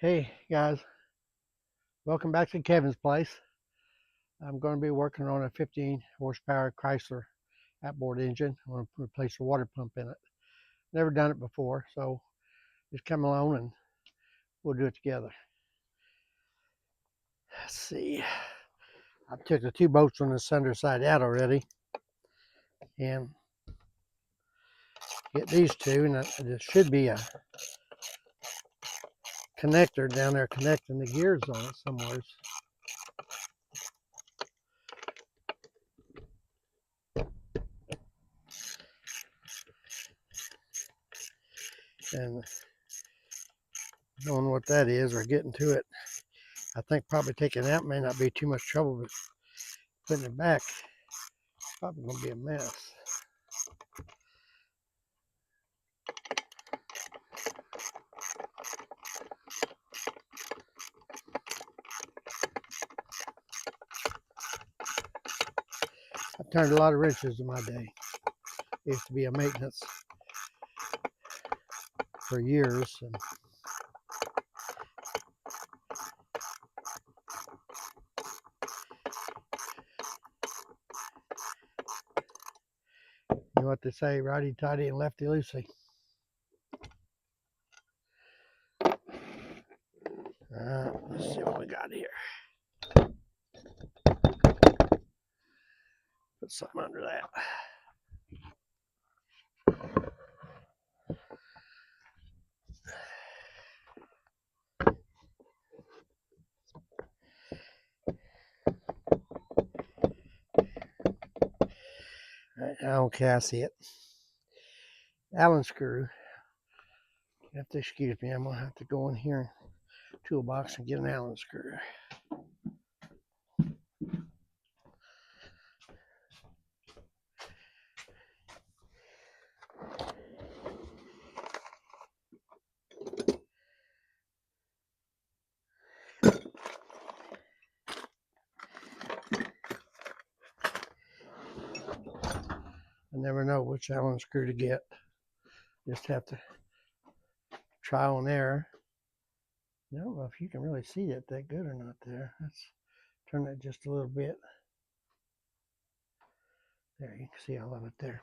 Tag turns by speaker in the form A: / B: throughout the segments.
A: Hey guys, welcome back to Kevin's place. I'm going to be working on a 15 horsepower Chrysler outboard engine. I want to replace the water pump in it. Never done it before, so just come along and we'll do it together. Let's see. I took the two bolts on this underside out already and get these two, and there should be a connector down there connecting the gears on it somewhere. And knowing what that is or getting to it, I think probably taking it out may not be too much trouble, but putting it back is probably going to be a mess. I've turned a lot of wrenches in my day. I used to be a maintenance for years, and you know what they say, righty tighty and lefty loosey. Let's see what we got here. Put something under that. Okay, I see it. Allen screw. You have to excuse me. I'm gonna have to go in here, toolbox, and get an Allen screw. I never know which Allen screw to get. Just have to trial and error. I don't know if you can really see it that good or not there. Let's turn that just a little bit. There, you can see all of it there.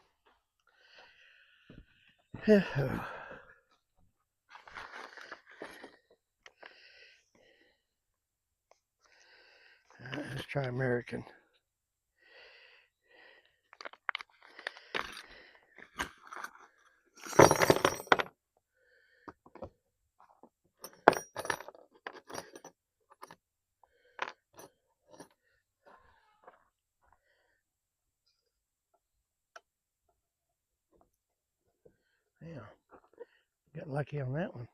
A: Let's try American. Yeah, got lucky on that one.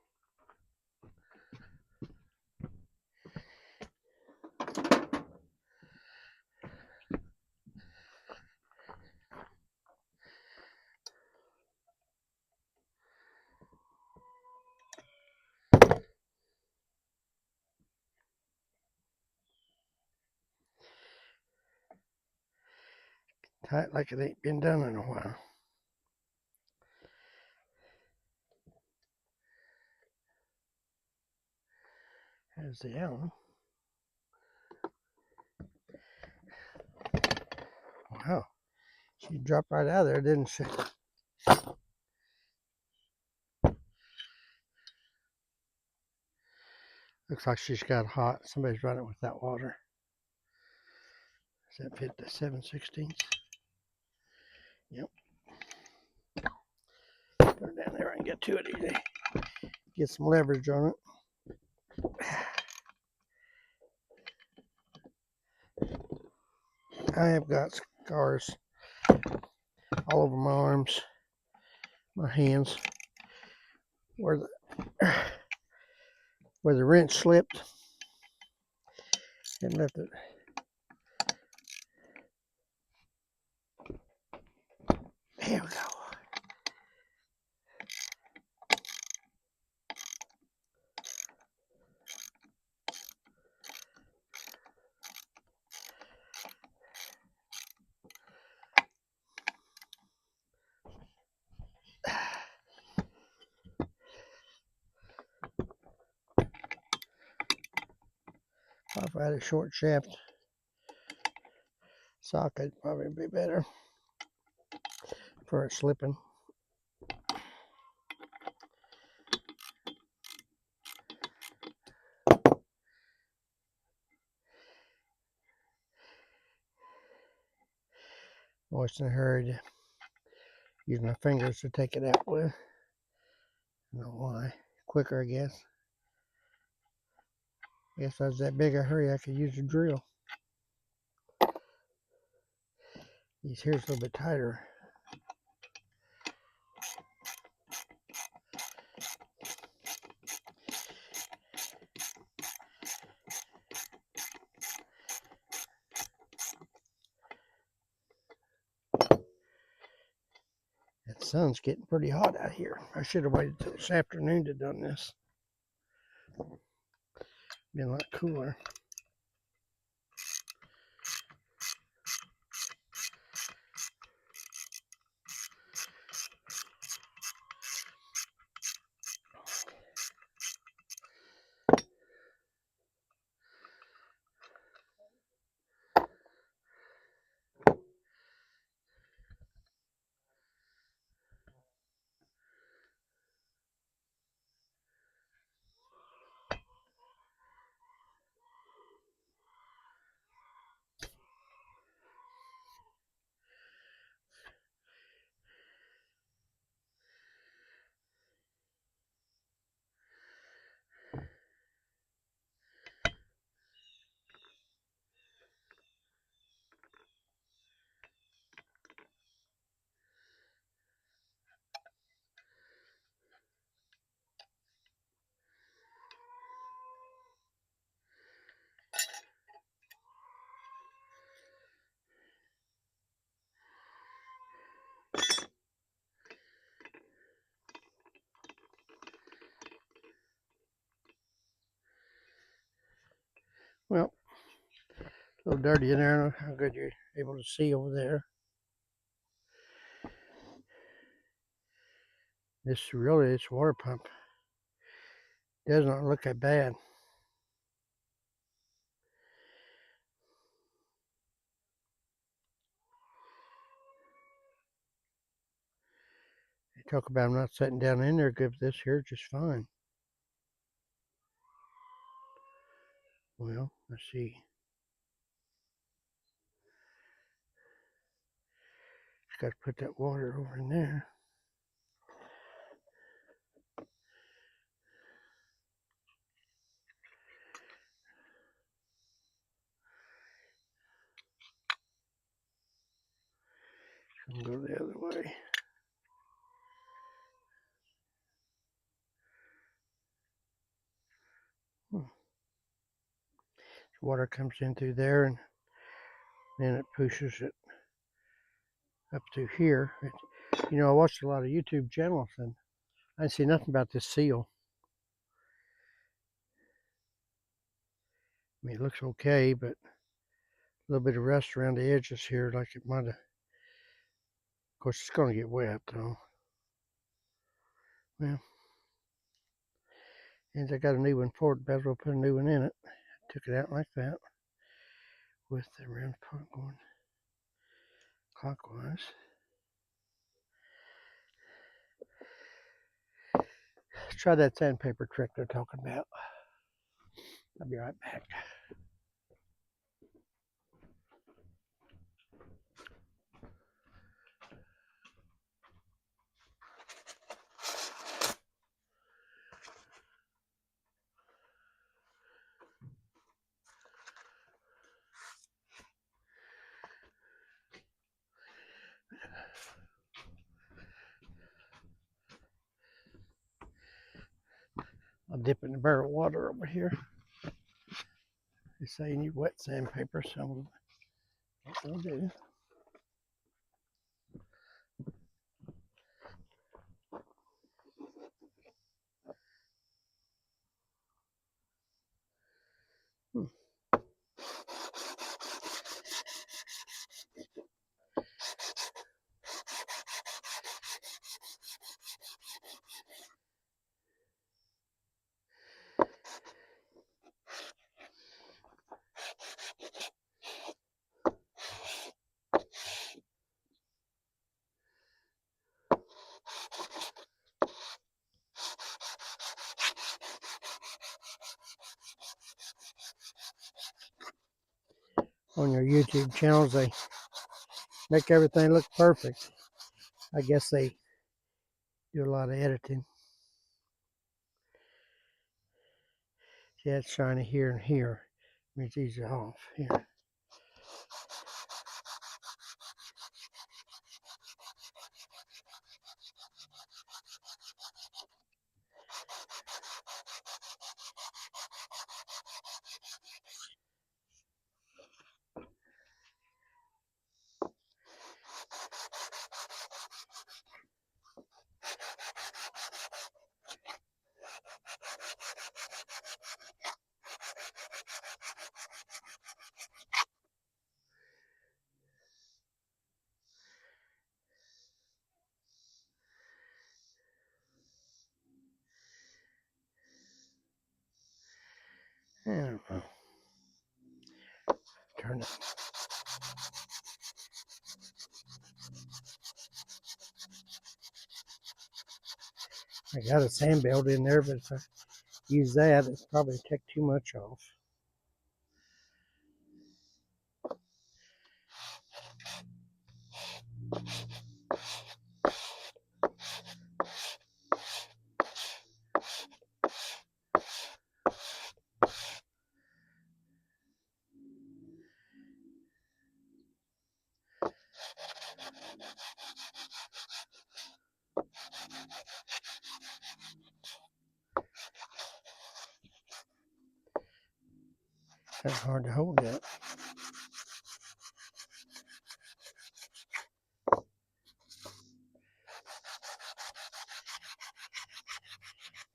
A: Tight like it ain't been done in a while. There's the Allen. Wow, she dropped right out of there, didn't she? Looks like she's got hot. Somebody's running with that water. Does that fit the 7/16? Yep. Put it down there and get to it easy. Get some leverage on it. I have got scars all over my arms, my hands, where the wrench slipped and left it. Here we go. If I had a short shaft socket, probably be better for it slipping. Always in a hurry to use my fingers to take it out with. I don't know why. Quicker, I guess. If I was that big a hurry, I could use a drill. These here's a little bit tighter. The sun's getting pretty hot out here. I should have waited till this afternoon to done this. Been a lot cooler. Well, a little dirty in there. I don't know how good you're able to see over there. This water pump does not look that bad. They talk about I'm not sitting down in there good. This here just fine. Well, let's see. Just got to put that water over in there. I'm gonna go the other way. Water comes in through there, and then it pushes it up to here. You know, I watched a lot of YouTube channels, and I didn't see nothing about this seal. I mean, it looks okay, but a little bit of rust around the edges here, like it might have. Of course, it's going to get wet, though. Well, and I got a new one for it. Better put a new one in it. Took it out like that with the round part going clockwise. Let's try that sandpaper trick they're talking about. I'll be right back. I'll dip in the barrel of water over here. They say you need wet sandpaper, so that's what I'll do. on your YouTube channels, they make everything look perfect. I guess they do a lot of editing. See, that's shiny here and here. Means these are off here. I don't know. Turn it. I got a sand belt in there, but if I use that, it'll probably take too much off. Kind of hard to hold that.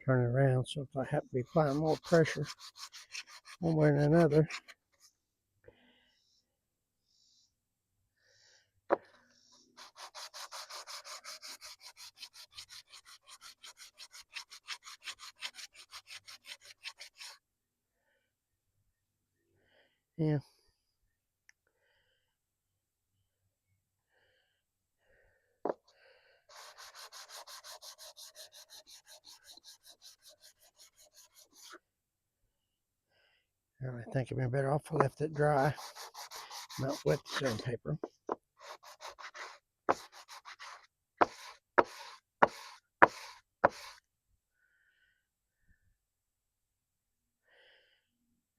A: Turn it around, so if I have to be applying more pressure one way or another. Yeah. I think it'd be better off if I left it dry, not wet the sandpaper.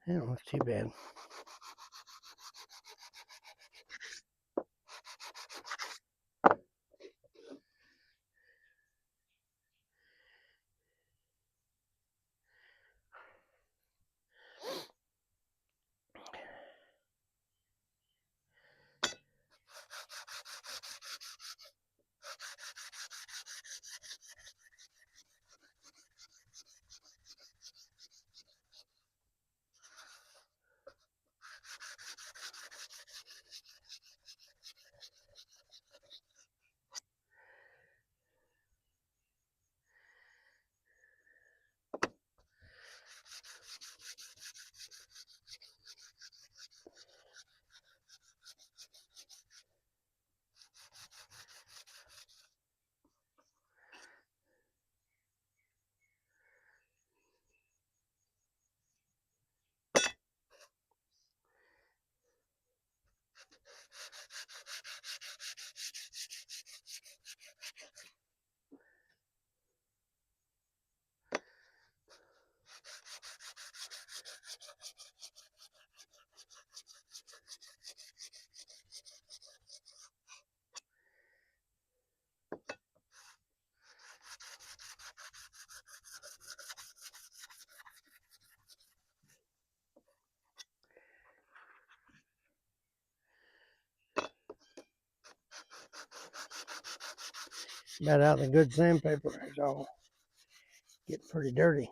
A: It don't look too bad. About out the good sandpaper, it's all getting pretty dirty.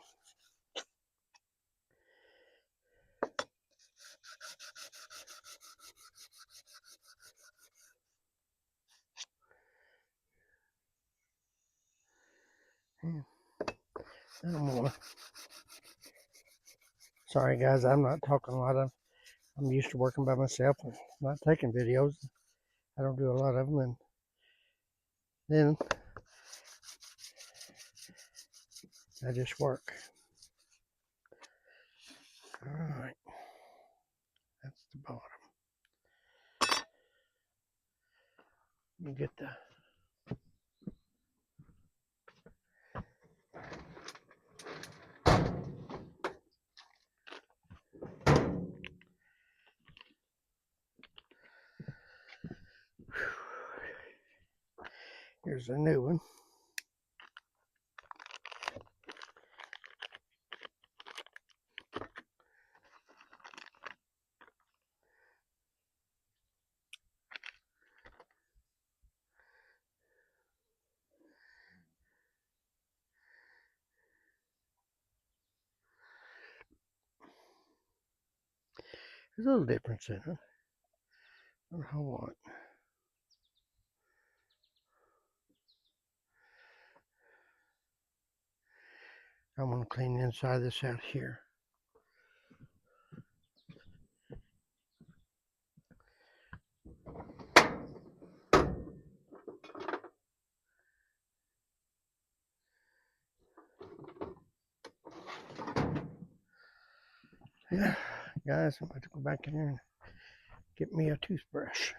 A: Yeah. No more. Sorry guys, I'm not talking a lot. I'm used to working by myself and not taking videos. I don't do a lot of them, and then I just work. All right, that's the bottom. Here's a new one. There's a little difference in it. Or how what? I'm going to clean the inside of this out here. Yeah, guys, I'm about to go back in here and get me a toothbrush.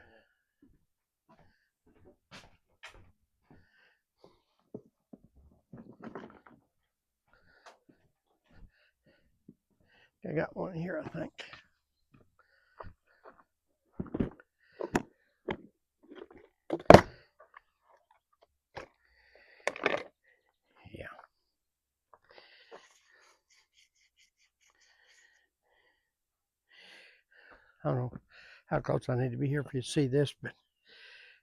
A: I got one here, I think. Yeah. I don't know how close I need to be here for you to see this, but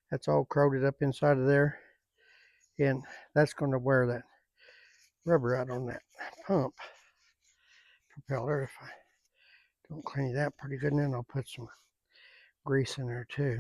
A: that's all corroded up inside of there. And that's going to wear that rubber out on that pump propeller if I don't clean it out pretty good. And then I'll put some grease in there too.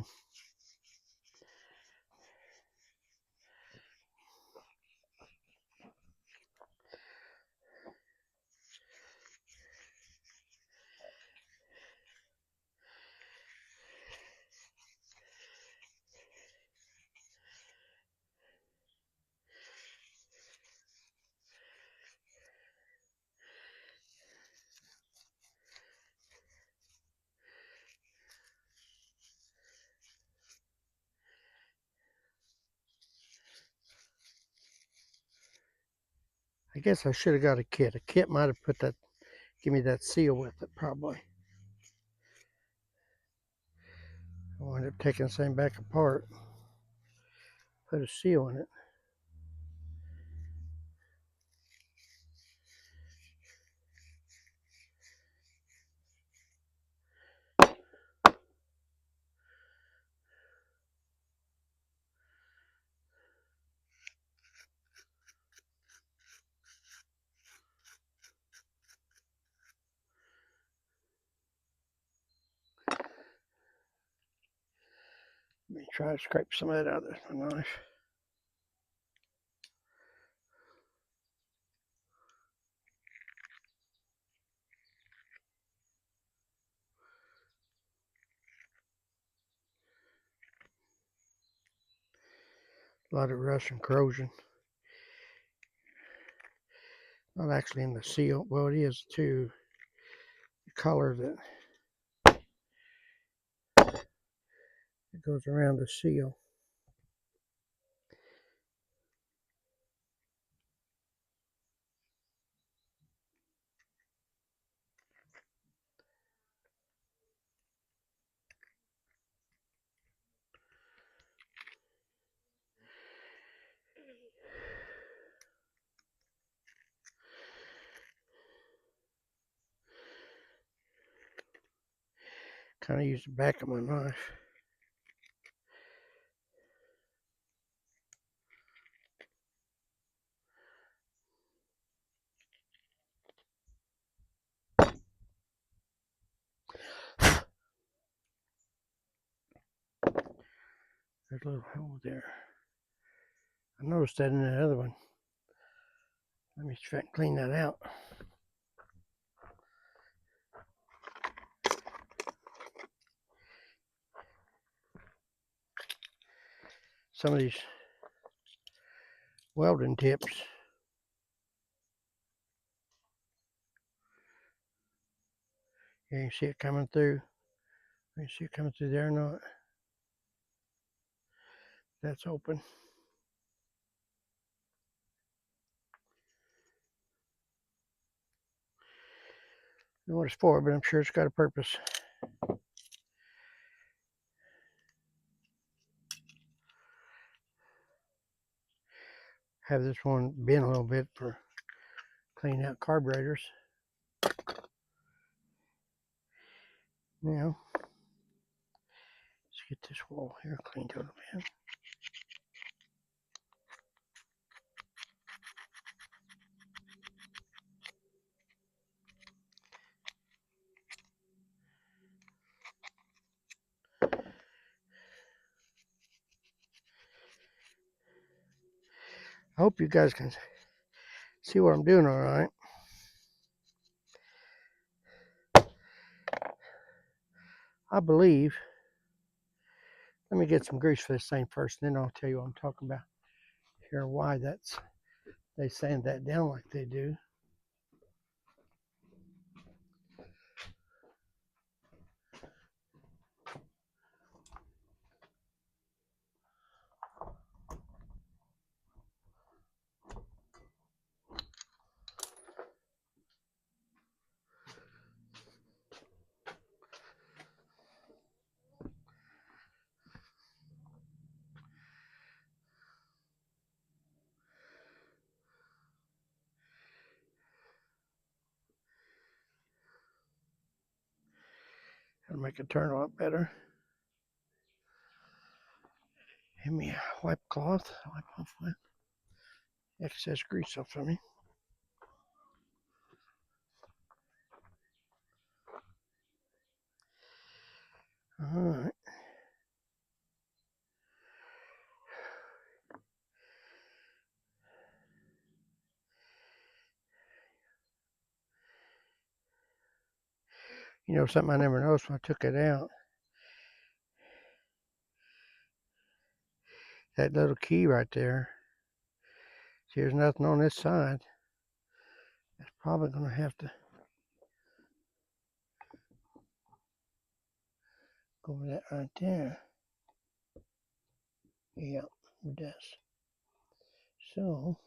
A: I guess I should have got a kit. A kit might have put that, give me that seal with it probably. I wound up taking this thing back apart, put a seal in it. Let me try to scrape some of that out of my knife. A lot of rust and corrosion. Not actually in the seal. Well, it is too. The color that it goes around the seal. Kind of use the back of my knife. There's a little hole there. I noticed that in the other one. Let me try and clean that out. Some of these welding tips. You can see it coming through. You see it coming through there or not? That's open. I don't know what it's for, but I'm sure it's got a purpose. Have this one bend a little bit for cleaning out carburetors. Now, let's get this wall here cleaned a little bit. I hope you guys can see what I'm doing all right. I believe, let me get some grease for this thing first, and then I'll tell you what I'm talking about here, why they sand that down like they do. It'll make it turn a lot better. Give me a wipe cloth, wipe off that excess grease off of me. All right. You know, something I never noticed when I took it out, that little key right there. See, there's nothing on this side. It's probably going to have to go over that right there. Yeah, it does. So,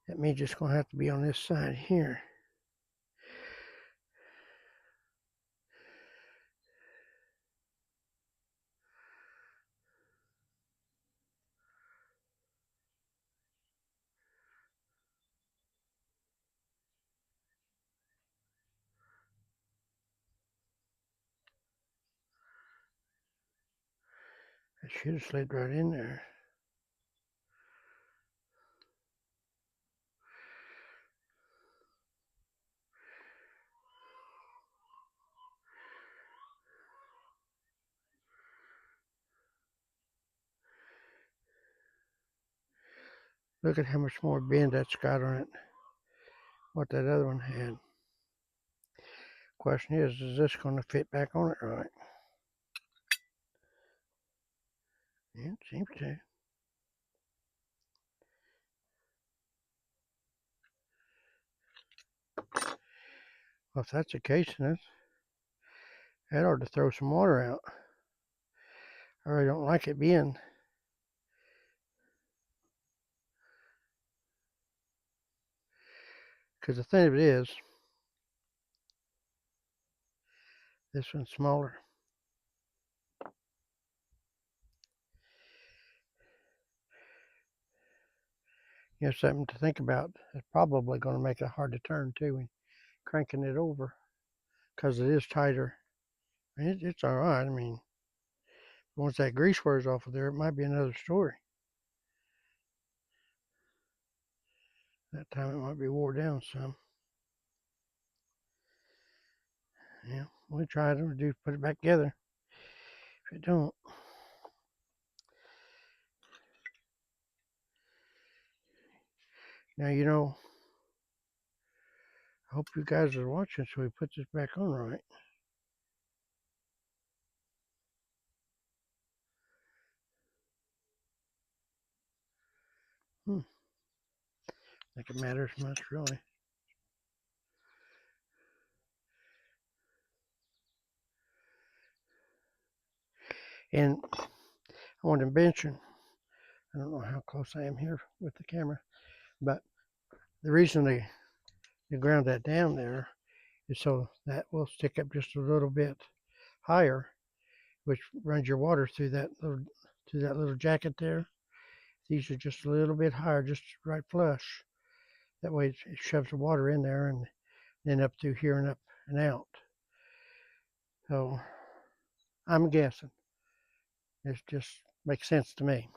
A: that means it's going to have to be on this side here. It should have slid right in there. Look at how much more bend that's got on it, what that other one had. Question is this going to fit back on it right? Yeah, it seems to. Well, if that's the case, then that ought to throw some water out. I really don't like it being. Because the thing of it is, this one's smaller. You know, something to think about. It's probably going to make it hard to turn too when cranking it over, because it is tighter. It's all right. I mean, once that grease wears off of there, it might be another story. That time it might be wore down some. Yeah, we tried to do put it back together. If it don't, now you know. I hope you guys are watching, so we put this back on right. I think it matters much, really. And I want to mention, I don't know how close I am here with the camera, but the reason they ground that down there is so that will stick up just a little bit higher, which runs your water through that little to that little jacket there. These are just a little bit higher, just right flush. That way it shoves the water in there and then up through here and up and out. So I'm guessing. It just makes sense to me.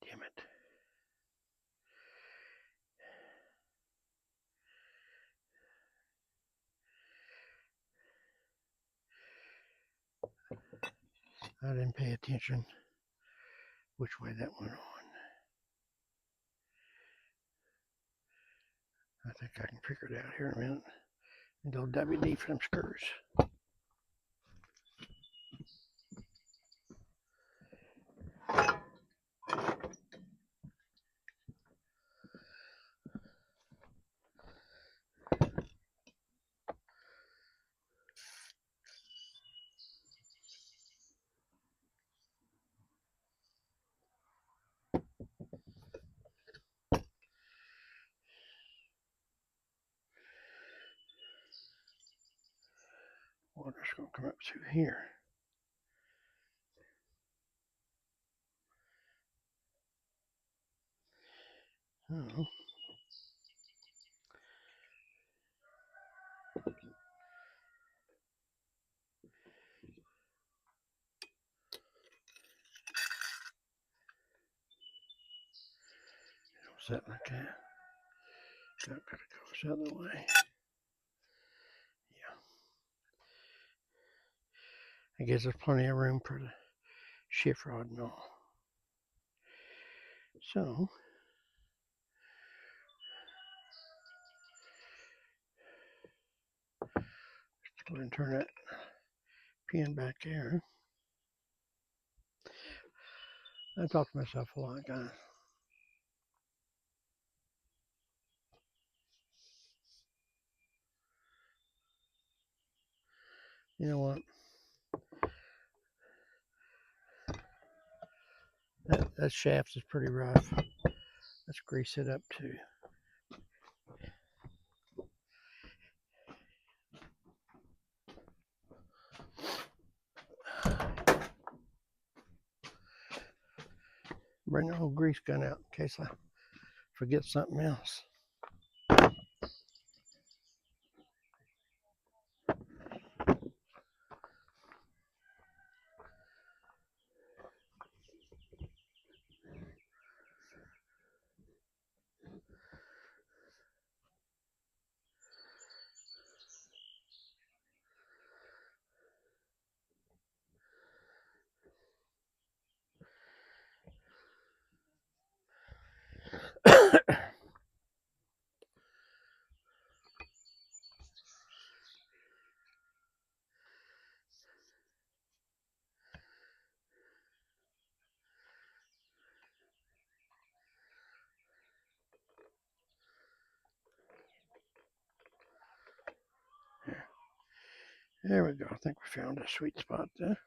A: Damn it. I didn't pay attention which way that went on. I think I can figure it out here in a minute. And go WD for them screws. Water's going to come up through here. Oh. Set like that. Now I've got to go this other way. Yeah. I guess there's plenty of room for the shift rod and all. So let's go ahead and turn that pin back there. I talk to myself a lot, guys. You know what? That shaft is pretty rough. Let's grease it up too. Bring the whole grease gun out in case I forget something else. There we go. I think we found a sweet spot there.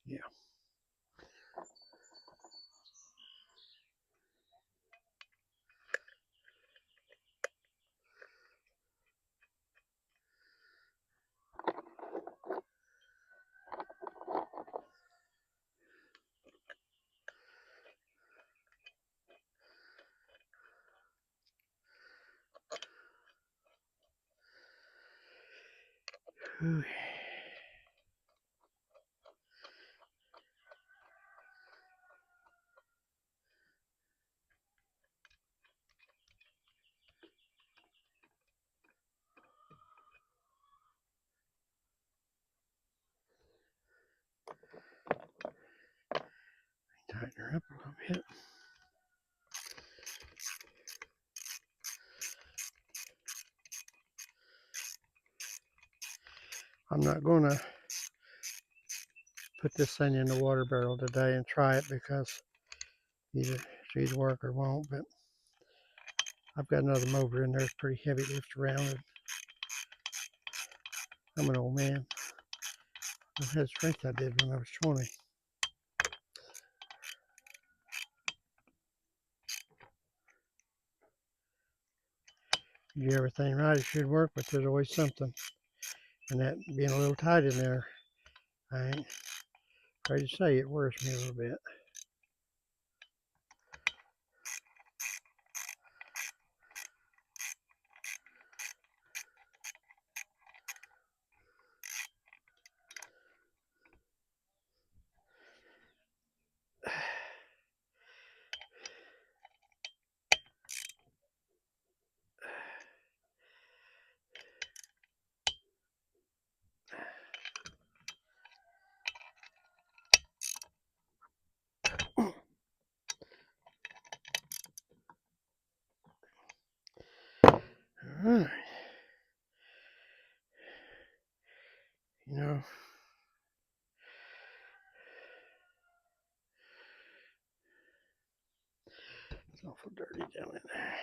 A: Yeah. Ooh. Tighten her up a little bit. I'm not going to put this thing in the water barrel today and try it because Either work or won't, but I've got another motor in there. It's pretty heavy to lift around. And I'm an old man. I had the strength I did when I was 20. You do everything right, it should work, but there's always something. And that being a little tight in there, I ain't afraid to say it worries me a little bit. All right. You know, it's awful dirty down in there.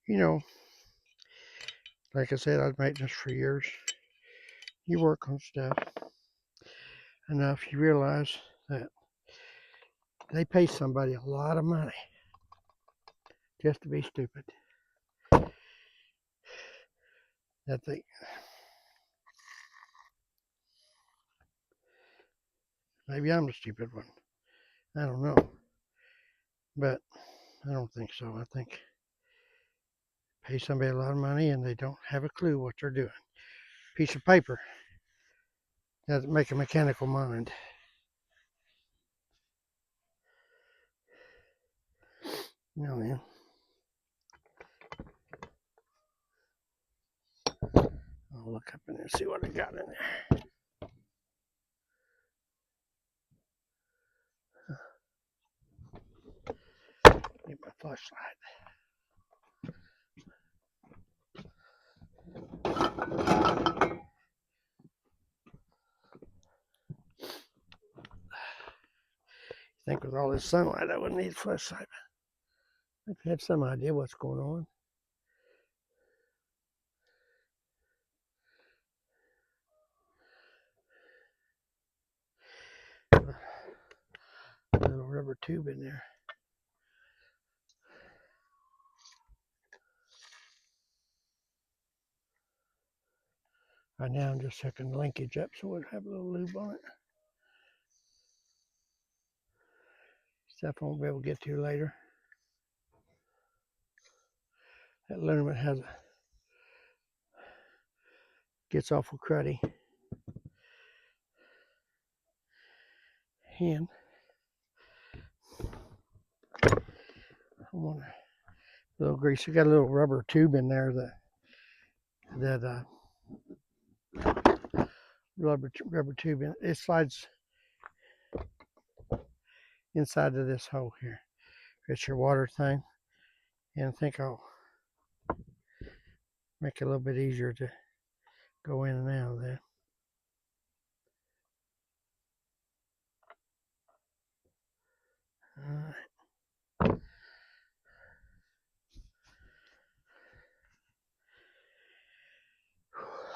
A: You know, like I said, I've made this for years. You work on stuff enough, you realize that they pay somebody a lot of money just to be stupid. That they, maybe I'm the stupid one. I don't know. But I don't think so. I think pay somebody a lot of money and they don't have a clue what they're doing. Piece of paper doesn't make a mechanical mind. No, man. I'll look up in there and see what I got in there. Get my flashlight. I think with all this sunlight, I wouldn't need a flashlight. I've had some idea what's going on. A little rubber tube in there. Right now, I'm just hooking the linkage up so it'll have a little lube on it. Stuff I won't be able to get to later. That aluminum gets awful cruddy. And I want a little grease. I got a little rubber tube in there that rubber tube in it slides inside of this hole here. It's your water thing, and I think I'll make it a little bit easier to go in and out of there. All right.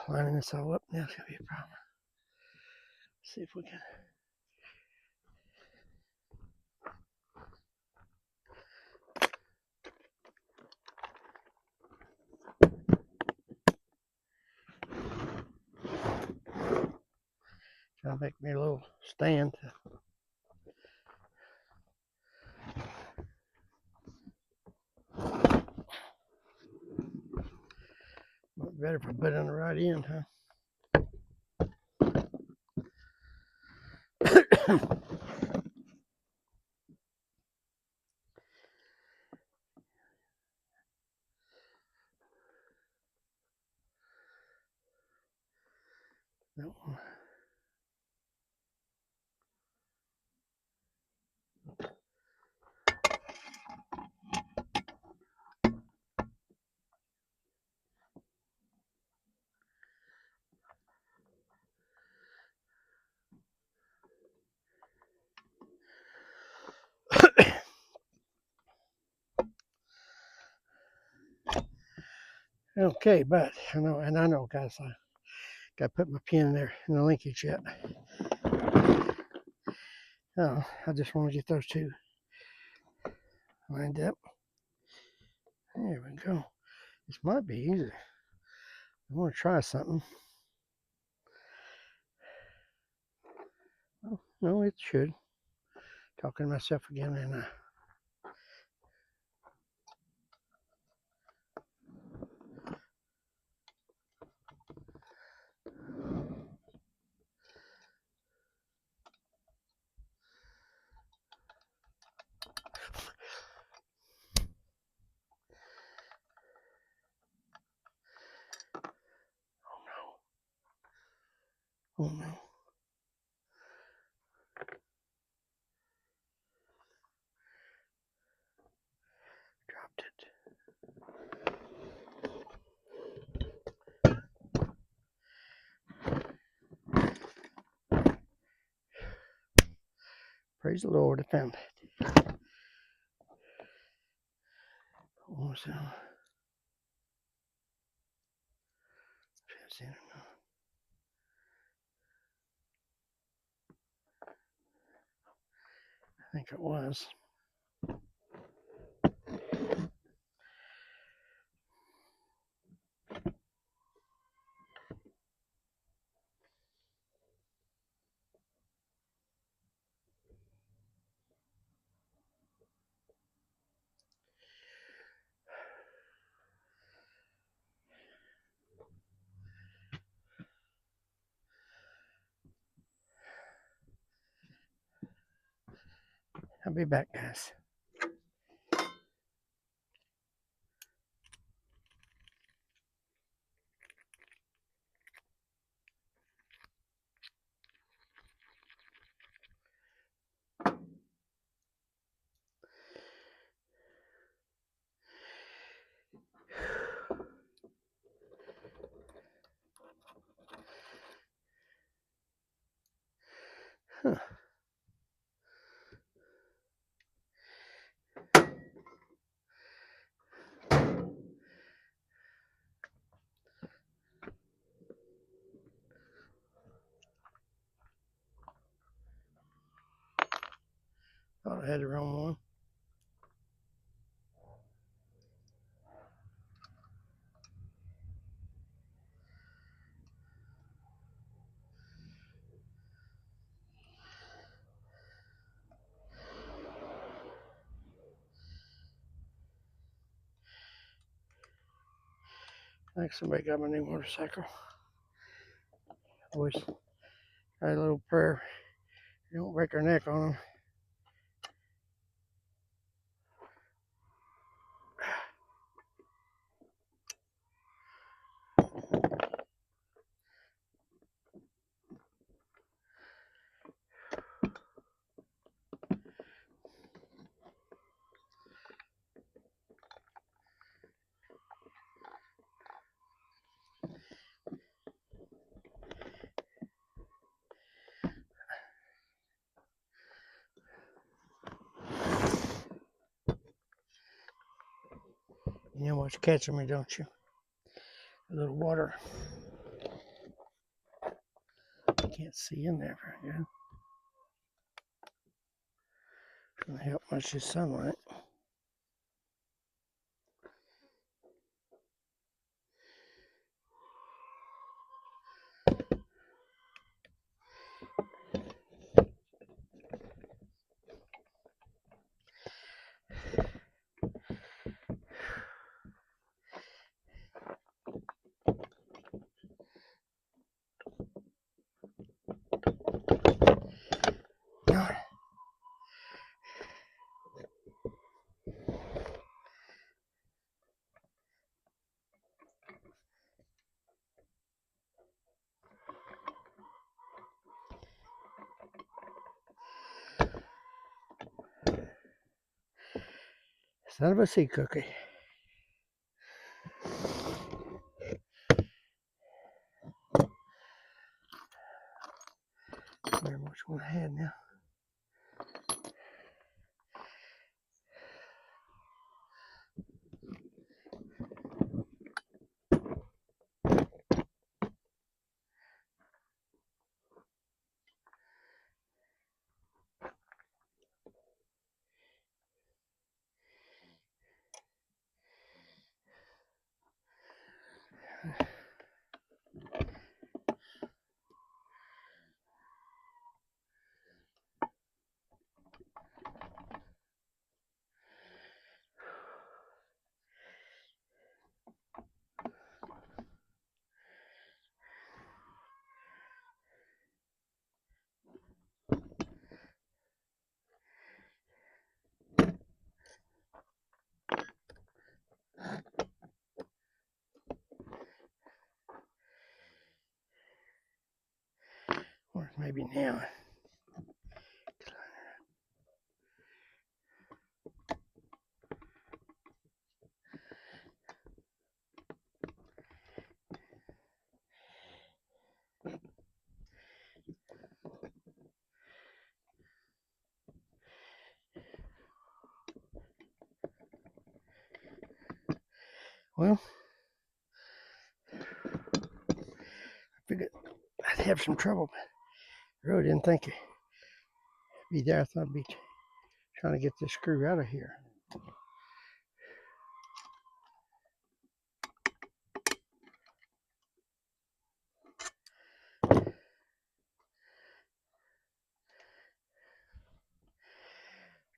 A: Lining this all up now is gonna be a problem. Let's see if we can. Try to make me a little stand. Better if I put it on the right end, huh? No. Okay, but I know, guys, I got to put my pin in there in the linkage yet. Oh, I just want to get those two lined up. There we go. This might be easy. I want to try something. Oh, no, it should. Talking to myself again, and oh no, dropped it. Praise the Lord, I found it. Almost out. I think it was. I'll be back, guys. Huh. Thought I had the wrong one. I think somebody got my new motorcycle. Always got a little prayer. You don't break her neck on them. You know what's catching me, don't you? A little water. I can't see in there very good. Doesn't help much this sunlight. Son of a sea cookie. Remember which one I had now. Or maybe now. Well, I figured I'd have some trouble, but I really didn't think it'd be there. I thought I'd be trying to get this screw out of here.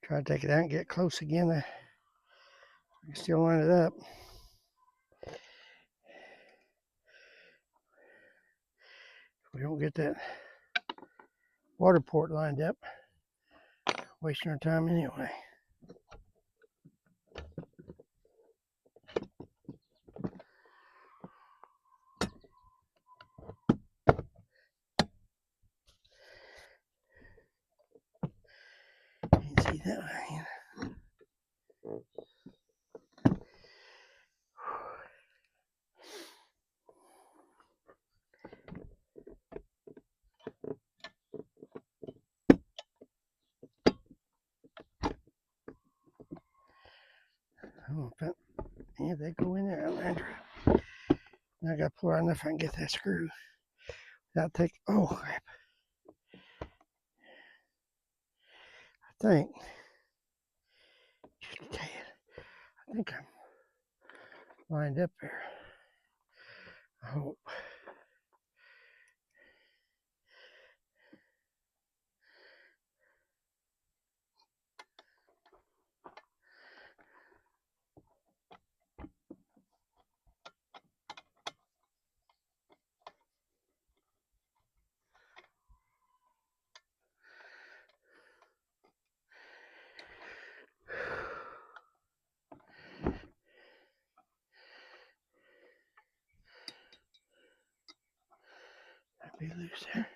A: Try to take it out and get close again. I can still line it up. If we don't get that water port lined up, wasting our time anyway. You can see that line. Oh, but yeah, they go in there, Andrew. Now I gotta pull out enough I can get that screw without taking. Oh crap! I think. Just a tad. I think I'm lined up there. I hope. Might be loose there.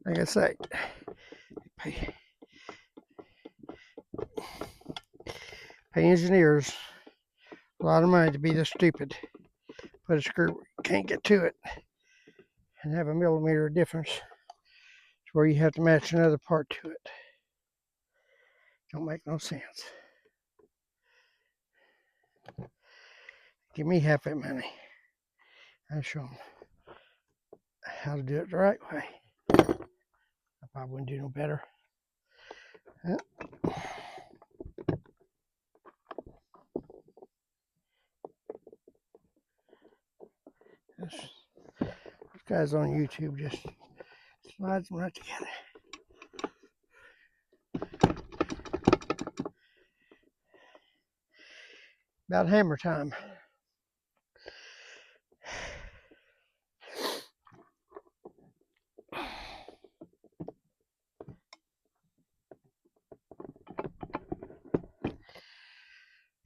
A: Like I say, pay engineers a lot of money to be this stupid. Put a screw where you can't get to it and have a millimeter difference to where you have to match another part to it. Don't make no sense. Give me half that money. I'll show them how to do it the right way. I probably wouldn't do no better. This guy's on YouTube just slides them right together. about hammer time.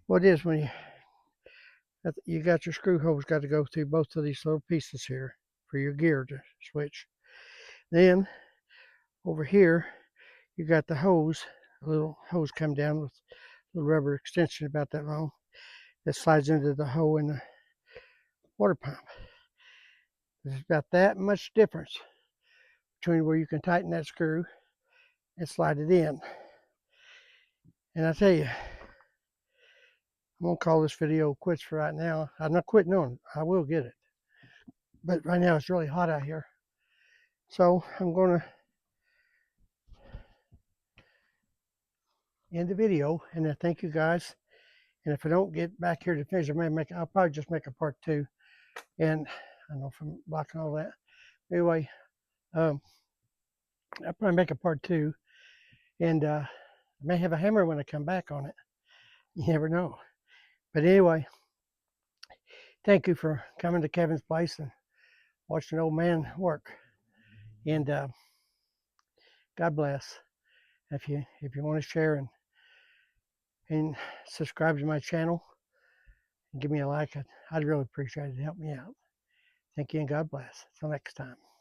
A: What it is when you got your screw holes got to go through both of these little pieces here for your gear to switch. Then over here you got the hose, a little hose come down with a little rubber extension about that long that slides into the hole in the water pump. There's about that much difference between where you can tighten that screw and slide it in. And I tell you, I'm going to call this video quits for right now. I'm not quitting on it. I will get it. But right now it's really hot out here. So I'm going to end the video and then thank you guys. And if I don't get back here to finish, I'll probably just make a part 2. And I don't know if I'm blocking all that. Anyway, I'll probably make a part 2. And I may have a hammer when I come back on it. You never know. But anyway, thank you for coming to Kevin's place and watching an old man work. And God bless. If you want to share and subscribe to my channel and give me a like, I'd really appreciate it. Help me out. Thank you and God bless. Until next time.